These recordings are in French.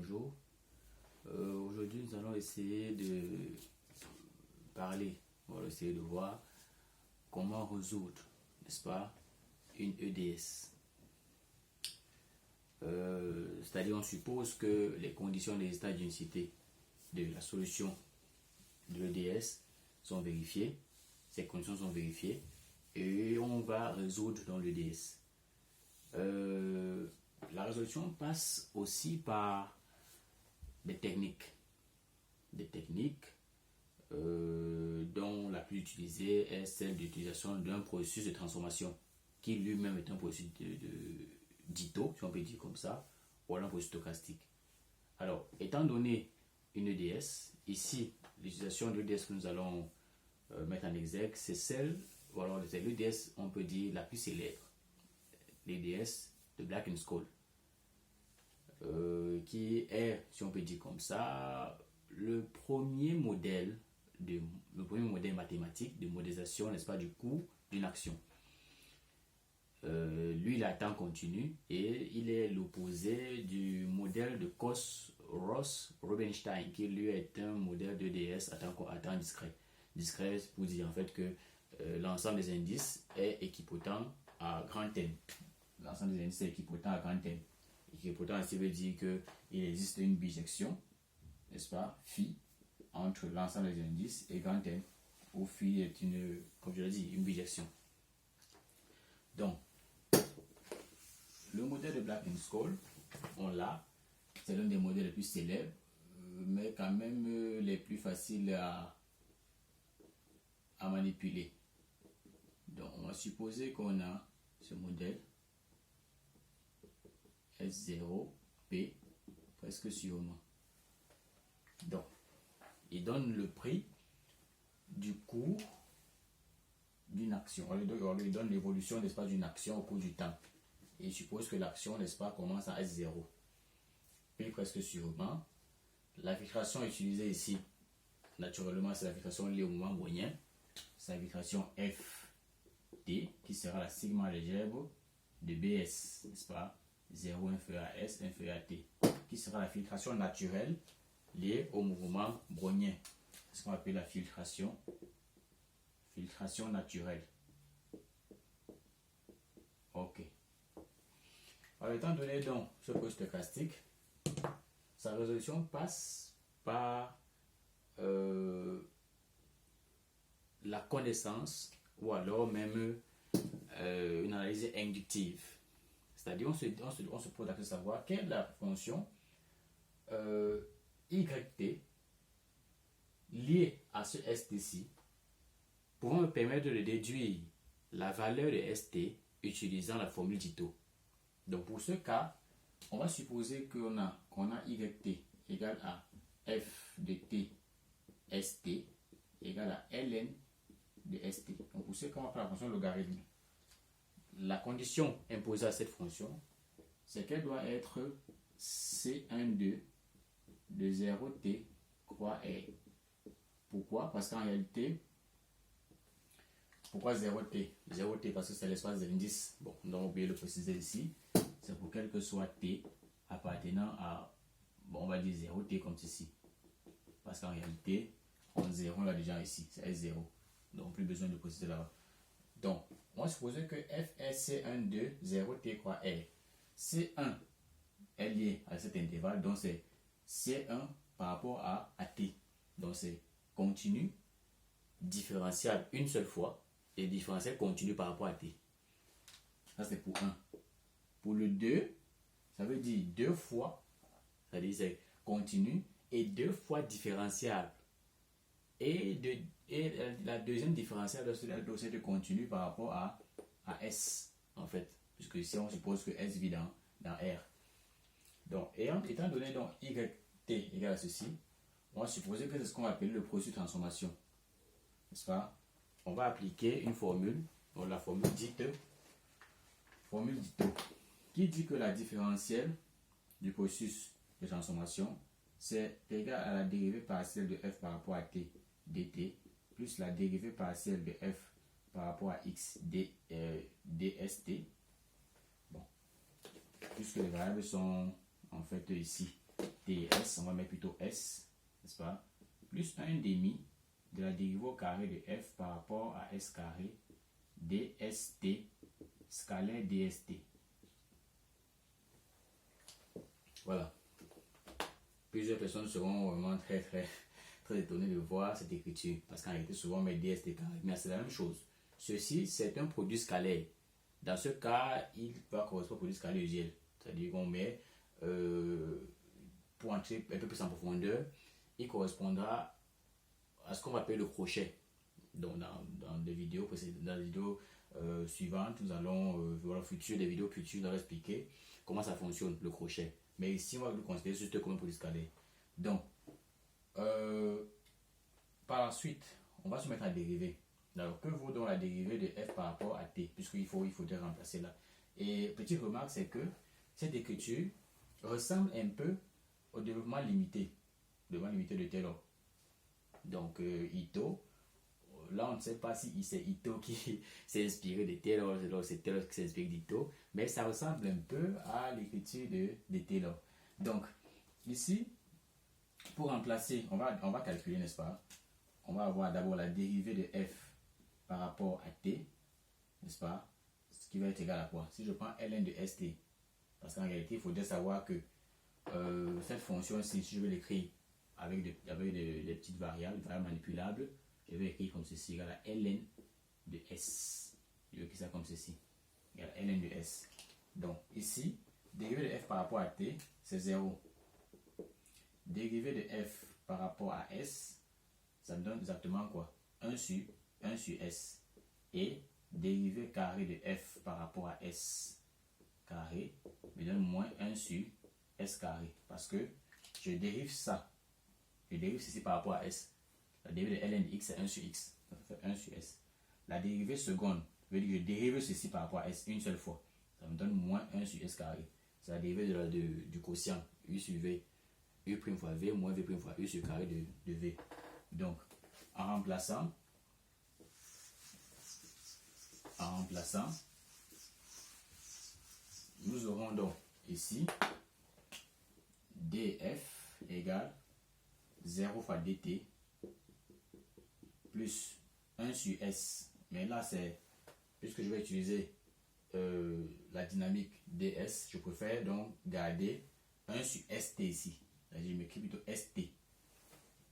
bonjour. Aujourd'hui, nous allons essayer de parler, on va essayer de voir comment résoudre, n'est-ce pas, une EDS. C'est-à-dire, on suppose que les conditions des états d'unicité de la solution de l'EDS sont vérifiées, ces conditions sont vérifiées, et on va résoudre dans l'EDS. La résolution passe aussi par des techniques dont la plus utilisée est celle d'utilisation d'un processus de transformation qui lui-même est un processus d'ITO, si on peut dire comme ça, ou un processus stochastique. Alors, étant donné une EDS, ici, l'utilisation de l'EDS que nous allons mettre en exergue, c'est celle, ou alors c'est l'EDS, on peut dire, la plus célèbre, l'EDS de Black and Scholes, qui est, si on peut dire comme ça, le premier modèle mathématique de modélisation, n'est-ce pas, du coût d'une action. Lui, il est à temps continu et il est l'opposé du modèle de Coase-Ross-Rubinstein, qui lui est un modèle d'EDS à temps discret. Discret pour dire en fait que l'ensemble des indices est équipotent à grand N. L'ensemble des indices est équipotent à grand N. Équipotent, ça veut dire qu'il existe une bijection, n'est-ce pas, phi, entre l'ensemble des indices et grand N, où phi est une, comme je l'ai dit, une bijection. Donc, le modèle de Black and Scholes, on l'a, c'est l'un des modèles les plus célèbres, mais quand même les plus faciles à manipuler. Donc, on va supposer qu'on a ce modèle S0P presque sûrement. Donc, il donne le prix du cours d'une action. On lui donne l'évolution, n'est-ce pas, d'une action au cours du temps. Et il suppose que l'action, n'est-ce pas, commence à S0. Puis presque sûrement, la filtration utilisée ici, naturellement, c'est la filtration liée au mouvement brownien. C'est la filtration FT, qui sera la sigma algèbre de BS, n'est-ce pas, 0 inférieur à S inférieur à T, qui sera la filtration naturelle liée au mouvement brownien. C'est ce qu'on appelle la filtration naturelle. Ok. Alors, étant donné donc ce processus stochastique, sa résolution passe par la connaissance ou alors même une analyse inductive. C'est-à-dire, on se pose la question de savoir quelle est la fonction YT liée à ce ST-ci pour me permettre de déduire la valeur de ST utilisant la formule d'ITO. Donc, pour ce cas, on va supposer qu'on a YT égale à F de T ST égale à ln de ST. Donc, pour ce cas, on va prendre la fonction logarithme. La condition imposée à cette fonction, c'est qu'elle doit être C12 de 0t croix R. Pourquoi? Parce qu'en réalité, pourquoi 0t? 0t parce que c'est l'espace d'indice. Bon, on a oublié de le préciser ici. C'est pour quel que soit t appartenant à, bon, on va dire 0t comme ceci. Parce qu'en réalité, en 0, on l'a déjà ici, c'est S0. Donc, plus besoin de préciser là-bas. Donc, on va supposer que f est C12 0t croix R. C1 est lié à cet intervalle, donc c'est C1 par rapport à t. Donc, c'est continu, différentiable une seule fois, et différentiel continu par rapport à t. Ça, c'est pour 1. Pour le 2, ça veut dire 2 fois, c'est-à-dire c'est continu, et 2 fois différentiable. Et la deuxième différentielle doit être continue par rapport à S, en fait. Puisque ici, on suppose que S vit dans R. Donc, étant donné donc YT égale à ceci, on va supposer que c'est ce qu'on va appeler le processus de transformation. N'est-ce pas? On va appliquer une formule, donc la formule d'ITO, qui dit que la différentielle du processus de transformation, c'est égal à la dérivée partielle de f par rapport à t dt, plus la dérivée partielle de f par rapport à x dst. Bon, puisque les variables sont en fait ici. ts, on va mettre plutôt s, n'est-ce pas, plus 1 demi de la dérivée au carré de f par rapport à s carré dst scalaire dst. Voilà. Plusieurs personnes seront vraiment très étonnées de voir cette écriture, parce qu'en réalité souvent on met dst carré, mais c'est la même chose. Ceci, c'est un produit scalaire. Dans ce cas, il va correspondre au produit scalaire usuel. C'est-à-dire qu'on met, pour entrer un peu plus en profondeur, il correspondra à ce qu'on va appeler le crochet. Donc dans des vidéos précédentes, dans les vidéos suivantes, nous allons, dans le futur, des vidéos futures, nous allons expliquer comment ça fonctionne, le crochet. Mais ici, on va le considérer juste comme un produit scalaire. Donc, par la suite, on va se mettre à dériver. Alors, que vaut donc la dérivée de f par rapport à t, puisqu'il faudrait remplacer là. Et petite remarque, c'est que cette écriture ressemble un peu au développement limité de Taylor. Donc, Ito, là on ne sait pas si c'est Ito qui s'est inspiré de Taylor, c'est Taylor qui s'est inspiré d'Ito, mais ça ressemble un peu à l'écriture de Taylor. Donc, ici, pour remplacer, on va calculer, n'est-ce pas? On va avoir d'abord la dérivée de f par rapport à t, n'est-ce pas? Ce qui va être égal à quoi? Si je prends ln de st, parce qu'en réalité, il faudrait savoir que cette fonction-ci, si je vais l'écrire avec des petites variables manipulables, je vais écrire comme ceci, égal à ln de s. Je vais écrire ça comme ceci, égal à ln de s. Donc, ici, dérivée de f par rapport à t, c'est 0. Dérivée de f par rapport à s, ça me donne exactement quoi? 1 sur s. Et dérivée carré de f par rapport à s carré me donne moins 1 sur s carré. Parce que je dérive ça. Je dérive ceci par rapport à s. La dérivée de ln de x, c'est 1 sur x. Ça fait 1 sur s. La dérivée seconde veut dire que je dérive ceci par rapport à s une seule fois. Ça me donne moins 1 sur s carré. C'est la dérivée du quotient u sur v. U' fois v moins v' fois u sur carré de v. Donc, en remplaçant, nous aurons donc ici df égale 0 fois dt plus 1 sur s. Mais là, c'est, puisque je vais utiliser la dynamique ds, je préfère donc garder 1 sur st ici. Je m'écris plutôt st.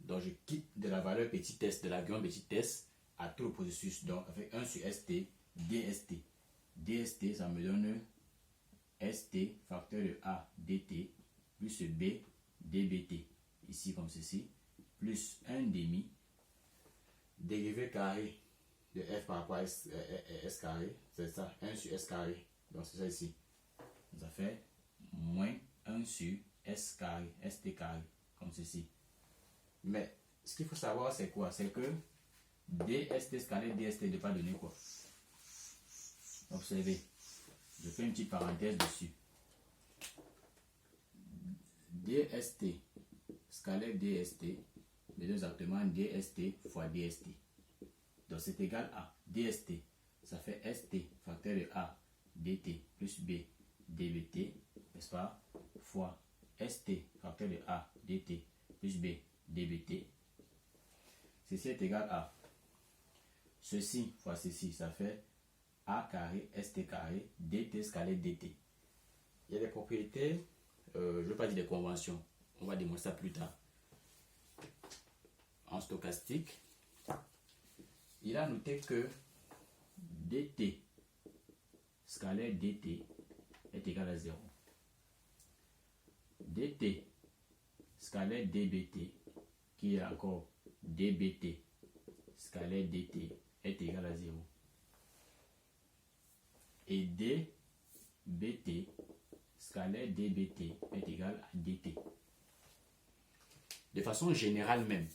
Donc, je quitte de la valeur petit s, de l'argument petit s, à tout le processus. Donc, avec 1 sur st, dst. dst, ça me donne st facteur de a dt plus b dbt. Ici, comme ceci. Plus 1 demi. Dérivé carré de f par rapport à s carré. C'est ça, 1 sur s carré. Donc, c'est ça ici. Ça fait moins 1 sur s carré, st carré. Comme ceci. Mais ce qu'il faut savoir, c'est quoi? C'est que dst scalaire dst ne pas donner quoi? Observez, je fais une petite parenthèse dessus. dst scalaire dst me donne exactement dst fois dst. Donc c'est égal à dst, ça fait st facteur de a dt plus b dbt, n'est-ce pas, fois st facteur de a dt plus b dbt. Ceci est égal à ceci fois ceci, ça fait a carré st carré dt scalaire dt. Il y a des propriétés, je ne veux pas dire des conventions, on va démontrer ça plus tard. En stochastique, il a noté que dt scalaire dt est égal à 0. dt scalaire dbt, qui est encore dbt scalaire dt, est égal à 0. Et dbt scalaire dbt est égal à dt. De façon générale même,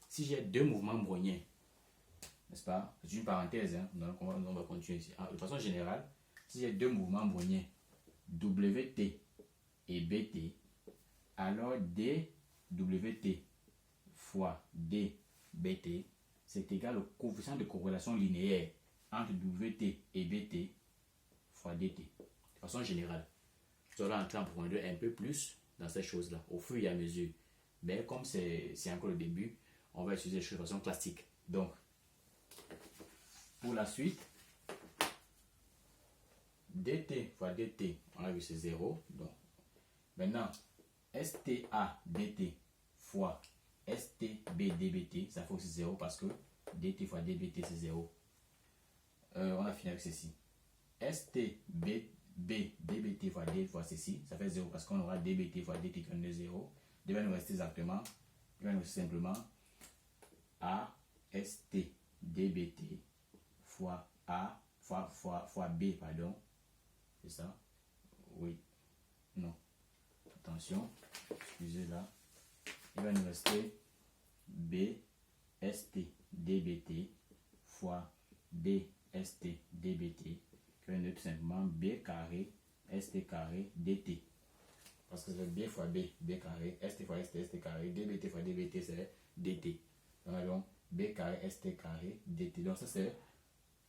si j'ai deux mouvements browniens, n'est-ce pas? C'est une parenthèse, hein? Donc on va continuer ici. De façon générale, si j'ai deux mouvements browniens, wt et bt, alors dwt fois dbt, c'est égal au coefficient de corrélation linéaire entre wt et bt fois dt. De façon générale, je vais entrer en profondeur un peu plus dans ces choses-là, au fur et à mesure. Mais comme c'est encore le début, on va utiliser les choses de façon classique. Donc, pour la suite, dt fois dt, on a vu c'est 0. Donc, maintenant, sta dt fois stb dbt, ça fait aussi 0 parce que dt fois dbt c'est 0. On a fini avec ceci. stb dbt fois d fois ceci, ça fait 0 parce qu'on aura dbt fois dt qui est 0. Il va nous rester exactement, il va nous rester simplement ast dbt fois a fois b, pardon. C'est ça? Oui. Non. Attention. Excusez là. Il va nous rester b st dbt fois d st dbt qui va nous tout simplement b carré st carré dt. Parce que c'est b fois b, b carré, st fois st, st carré, dbt fois dbt, c'est dt. Donc, b carré st carré dt. Donc, ça, c'est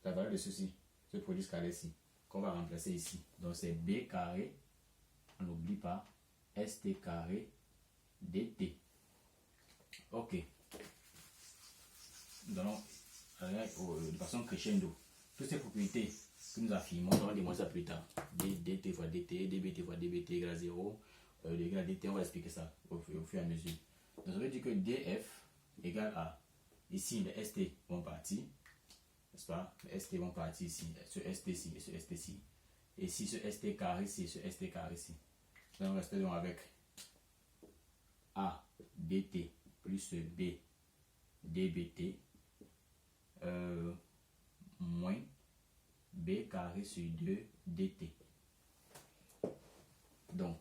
la valeur de ceci, ce produit scalaire-ci, qu'on va remplacer ici. Donc, c'est b carré, on n'oublie pas, st carré dt. Ok. Donc, de façon crescendo, toutes ces propriétés que nous affirmons, on va démontrer ça plus tard. dt fois dt, dbt fois dbt égale à 0. Égal à dt, on va expliquer ça au fur et à mesure. Donc, ça veut dire que df égale à, ici, les st vont partir, n'est-ce pas? Les st vont partir ici, ce st ici et ce st ici. Et ici, ce st carré ici et ce st carré ici. Donc, on reste donc avec a dt plus b dbt moins b carré sur 2 dt. Donc,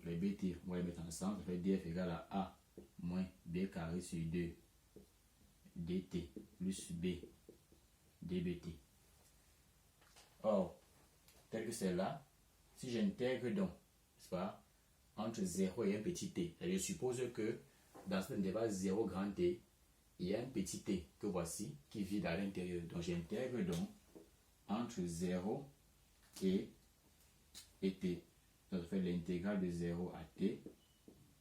les bt, on va les mettre ensemble, ça fait df égale à a moins b carré sur 2 dt plus b dbt. Or, tel que c'est là, si j'intègre donc, n'est-ce pas, entre 0 et un petit t, je suppose que dans cet intervalle 0 grand t, il y a un petit t que voici qui vide à l'intérieur. Donc, j'intègre donc entre 0 et t. Donc, ça fait l'intégrale de 0 à t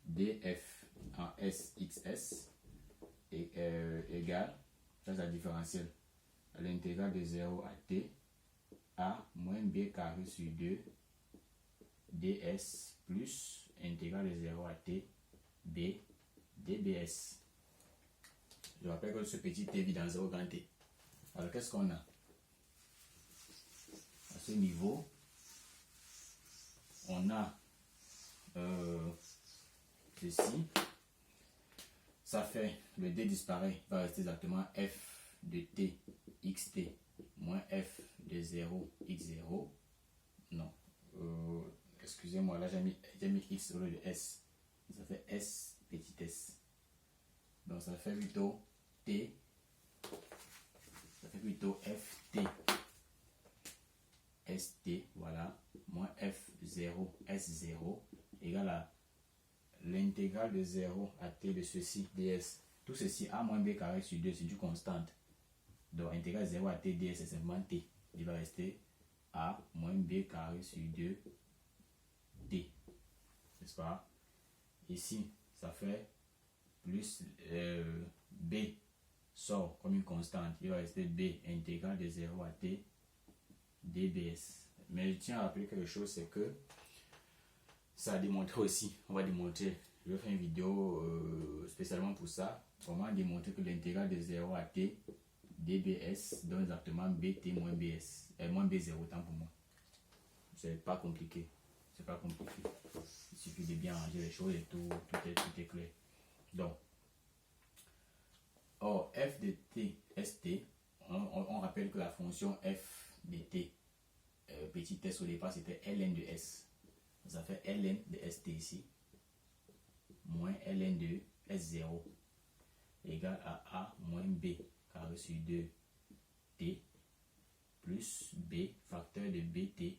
df en sxs égale, ça c'est la différentielle, à l'intégrale de 0 à t a moins b carré sur 2 ds plus intégrale de 0 à t b dbs. Je rappelle que ce petit t vit dans 0 grand t. Alors qu'est-ce qu'on a? À ce niveau, on a ceci. Ça fait, le d disparaît, va rester exactement f de t xt moins f de 0 x0. Non, excusez-moi, là j'ai mis x au lieu de s. Ça fait s petit s. Donc ça fait plutôt t, ça fait plutôt ft st, voilà, moins f0 s0 égale à l'intégrale de 0 à t de ceci ds. Tout ceci a moins b carré sur 2, c'est du constante. Donc intégrale 0 à t ds c'est simplement t. Il va rester a moins b carré sur 2 t. N'est-ce pas? Ici, ça fait plus b sort comme une constante. Il va rester b intégrale de 0 à t dbs. Mais je tiens à rappeler quelque chose, c'est que ça a démontré aussi, on va démontrer, je vais faire une vidéo spécialement pour ça, comment démontrer que l'intégrale de 0 à t dbs donne exactement bt moins bs, moins b0, autant pour moi. C'est pas compliqué, c'est pas compliqué. Il suffit de bien ranger les choses et tout est clair. Donc, or f de t st, on rappelle que la fonction f de t, petit s au départ c'était ln de s. Ça fait ln de st ici, moins ln de s0 égale à a moins b carré sur 2 t plus b facteur de bt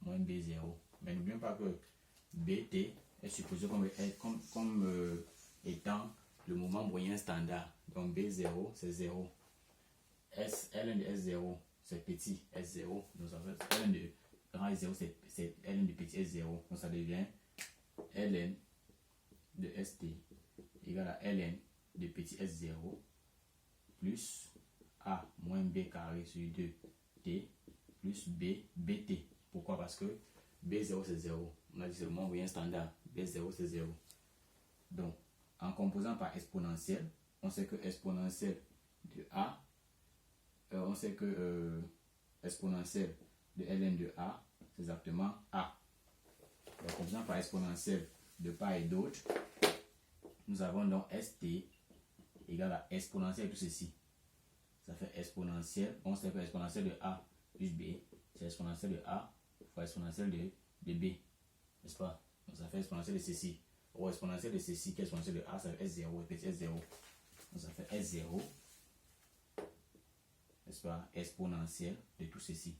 moins b0. Mais n'oublions pas que bt est supposé comme étant le moment moyen standard. Donc b0 c'est 0. Ln de s0 c'est petit s0. Donc ça fait ln de grand s0 c'est ln de petit s0. Donc ça devient ln de st égale à ln de petit s0 plus a moins b carré sur 2t plus b bt. Pourquoi? Parce que b0 c'est 0. On a dit seulement moyen standard. b0 c'est 0. Donc, en composant par exponentielle, on sait que exponentielle de a, on sait que exponentielle de ln de a, c'est exactement a. Donc, en composant par exponentielle de part et d'autre, nous avons donc st égale à exponentielle de tout ceci. Ça fait exponentielle, on sait que exponentielle de a plus b, c'est exponentielle de a fois exponentielle de b, n'est-ce pas? Donc ça fait exponentielle de ceci. Ou exponentielle de ceci, qui est exponentielle de a, ça fait S0, petit S0. Donc ça fait S0, n'est-ce pas? Exponentielle de tout ceci.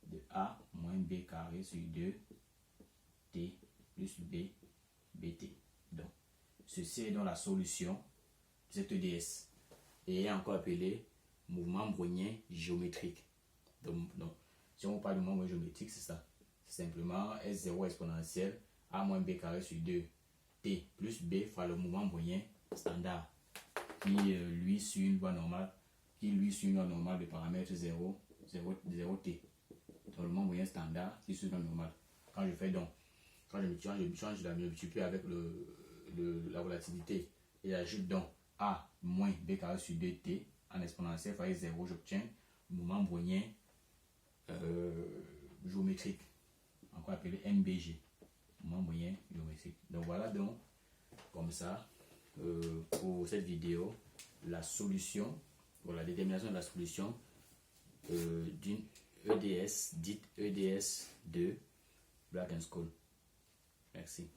De a moins b carré sur 2t plus b bt. Donc, ceci est donc la solution de cette EDS. Et est encore appelé mouvement brownien géométrique. Donc, si on parle de mouvement brownien géométrique, c'est ça. C'est simplement S0 exponentielle a moins b carré sur 2t plus b fois le mouvement brownien standard qui lui suit une loi normale, de paramètres 0, 0t. Donc le mouvement brownien standard qui suit une loi normale. Quand je fais donc, quand je change la multiplie avec la volatilité et j'ajoute donc a moins b carré sur 2t en exponentielle fois 0, j'obtiens le mouvement brownien géométrique, encore appelé MBG, mouvement brownien géométrique. Donc voilà donc comme ça pour cette vidéo la solution, pour la détermination de la solution d'une EDS dite EDS de Black & Scholes. Merci.